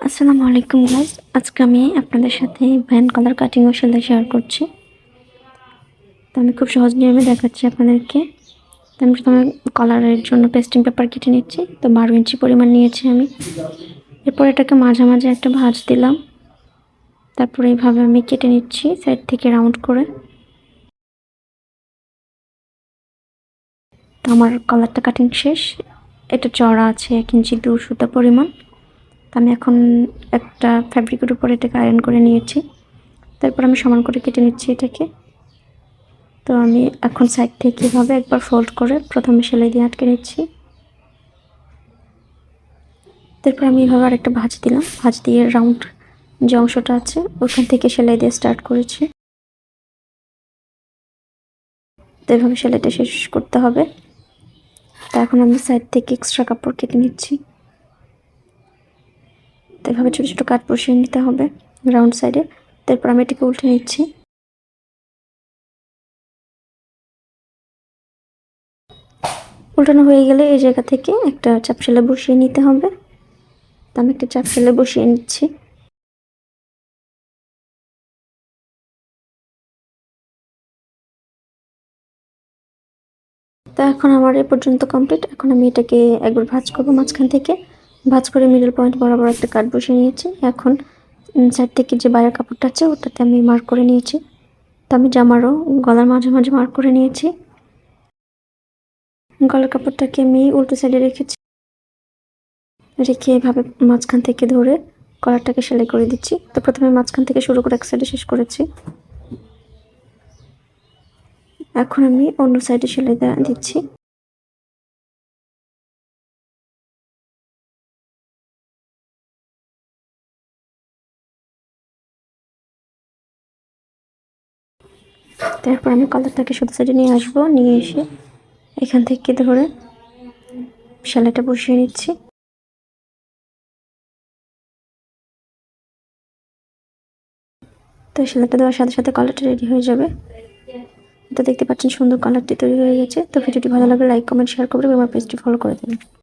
আসসালামু আলাইকুম গাইস, আজকে আমি আপনাদের সাথে ভ্যান কলার কাটিং ও সেলাই শেয়ার করছি। তো আমি খুব সহজ নিয়মে দেখাচ্ছি আপনাদেরকে। তো আমি প্রথমে কলারের জন্য পেস্টিং পেপার কেটে নিচ্ছি। তো 12 ইঞ্চি পরিমাণ নিয়েছি আমি। এরপর এটাকে মাঝামাঝি একটা ভাঁজ দিলাম। তারপরে এইভাবে আমি কেটে নিচ্ছি সাইড থেকে রাউন্ড করে। তো আমার কলারটা কাটিং শেষ। এটা চড়া আছে 1 ইঞ্চি 2 সুতা পরিমাণ। তো আমি এখন একটা ফ্যাব্রিকের উপর এটাকে আয়রন করে নিয়েছি। তারপর আমি সমান করে কেটে নিচ্ছি এটাকে। তো আমি এখন সাইড থেকে এভাবে একবার ফোল্ড করে প্রথমে সেলাই দিয়ে আটকে নিচ্ছি। তারপর আমি এভাবে আরেকটা ভাঁজ দিলাম। ভাঁজ দিয়ে রাউন্ড যে অংশটা আছে ওখান থেকে সেলাই দিয়ে স্টার্ট করেছি। তো এভাবে সেলাইটা শেষ করতে হবে। তো এখন আমি সাইড থেকে এক্সট্রা কাপড় কেটে নিচ্ছি। তো এভাবে ছোটো ছোটো কাট বসিয়ে নিতে হবে রাউন্ড সাইডে। তারপর আমি এটাকে উল্টে নিচ্ছি। উল্টানো হয়ে গেলে এই জায়গা থেকে একটা চাপ সেলাই বসিয়ে নিতে হবে। তো আমি একটা চাপ সেলাই বসিয়ে নিচ্ছি। তো এখন আমার এ পর্যন্ত কমপ্লিট। এখন আমি এটাকে একবার ভাঁজ করবো মাঝখান থেকে। ভাঁজ করে মিডল পয়েন্ট বরাবর একটা কাট বসিয়ে নিয়েছি। এখন সাইড থেকে যে বাইরের কাপড়টা আছে ওটাতে আমি মার্ক করে নিয়েছি। তো আমি জামারও গলার মাঝে মার্ক করে নিয়েছি। গলার কাপড়টাকে আমি উল্টো সাইডে রেখেছি। রেখে এভাবে মাঝখান থেকে ধরে কলারটাকে সেলাই করে দিচ্ছি। তো প্রথমে মাঝখান থেকে শুরু করে এক সাইডে শেষ করেছি। এখন আমি অন্য সাইডে সেলাই দিচ্ছি। তারপর আমি কলারটাকে সোজা সাইডে নিয়ে আসবো। নিয়ে এসে এখান থেকে ধরে সেলাইটা বসিয়ে নিচ্ছি। তো সেলাইটা দেওয়ার সাথে সাথে কলারটা রেডি হয়ে যাবে। তো দেখতে পাচ্ছেন সুন্দর কালারটি তৈরি হয়ে গেছে। তো ভিডিওটি ভালো লাগলে লাইক কমেন্ট শেয়ার করবেন এবং আমার পেজটি ফলো করে দেবেন।